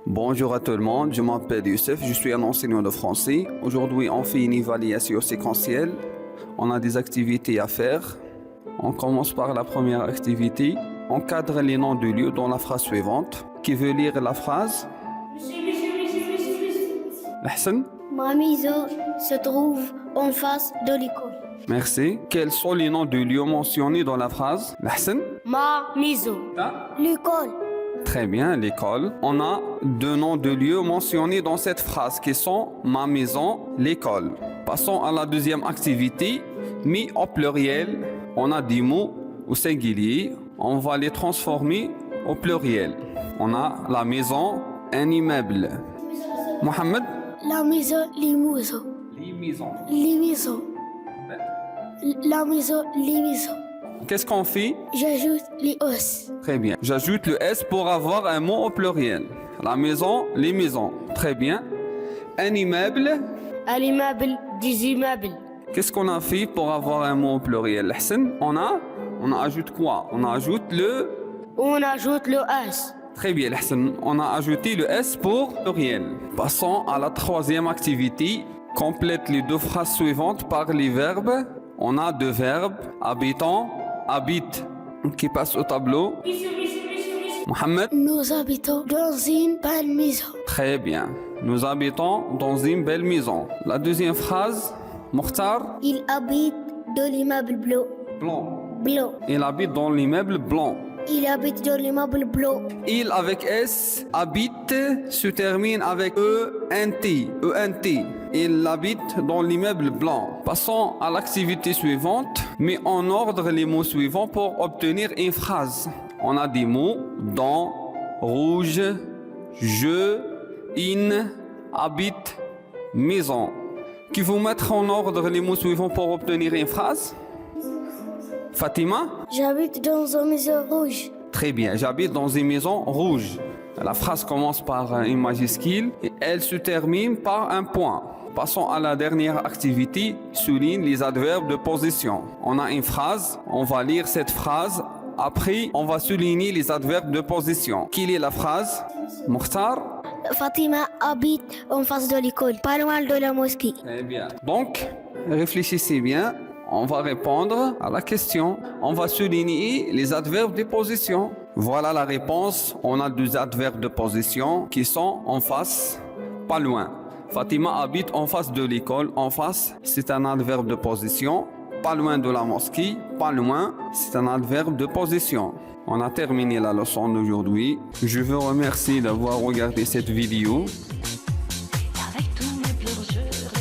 Bonjour à tout le monde, je m'appelle Youssef, je suis un enseignant de français. Aujourd'hui, on fait une évaluation séquentielle. On a des activités à faire. On commence par la première activité. Encadre les noms de lieux dans la phrase suivante. Qui veut lire la phrase? Hassan? Ma maison se trouve en face de l'école. Merci. Quels sont les noms de lieux mentionnés dans la phrase? Hassan? Ma maison. L'école. Très bien, l'école. On a deux noms de lieux mentionnés dans cette phrase qui sont ma maison, l'école. Passons à la deuxième activité. Mis au pluriel, on a des mots au singulier. On va les transformer au pluriel. On a la maison, un immeuble. Mohamed? La maison, les maisons. Les maisons. Les maisons. La maison, les maisons. Qu'est-ce qu'on fait? J'ajoute les os. Très bien. J'ajoute le S pour avoir un mot au pluriel. La maison, les maisons. Très bien. Un immeuble. À l'immeuble, des immeubles. Qu'est-ce qu'on a fait pour avoir un mot au pluriel? Hassan, on ajoute quoi? On ajoute le... On ajoute le os. Très bien, Hassan. On a ajouté le S pour pluriel. Passons à la troisième activité. Complète les deux phrases suivantes par les verbes. On a deux verbes. Habitant, habite. Qui passe au tableau. Mohamed? Nous habitons dans une belle maison. Très bien. Nous habitons dans une belle maison. La deuxième phrase. Mokhtar? Il habite dans l'immeuble bleu. Blanc. Bleu. Il habite dans l'immeuble blanc. Il habite dans l'immeuble bleu. Il avec S, habite, se termine avec E-N-T. E-N-T. Il habite dans l'immeuble blanc. Passons à l'activité suivante. Mets en ordre les mots suivants pour obtenir une phrase. On a des mots dans, rouge, je, in, habite, maison. Qui vous mettre en ordre les mots suivants pour obtenir une phrase? Fatima? J'habite dans une maison rouge. Très bien, j'habite dans une maison rouge. La phrase commence par une majuscule et elle se termine par un point. Passons à la dernière activité, souligne les adverbes de position. On a une phrase, on va lire cette phrase. Après, on va souligner les adverbes de position. Quelle est la phrase? Mokhtar? Fatima habite en face de l'école, pas loin de la mosquée. Très bien. Donc, réfléchissez bien. On va répondre à la question. On va souligner les adverbes de position. Voilà la réponse. On a deux adverbes de position qui sont en face, pas loin. Fatima habite en face de l'école. En face, c'est un adverbe de position. Pas loin de la mosquée, pas loin, c'est un adverbe de position. On a terminé la leçon d'aujourd'hui. Je vous remercie d'avoir regardé cette vidéo. Avec tous mes pleurs, je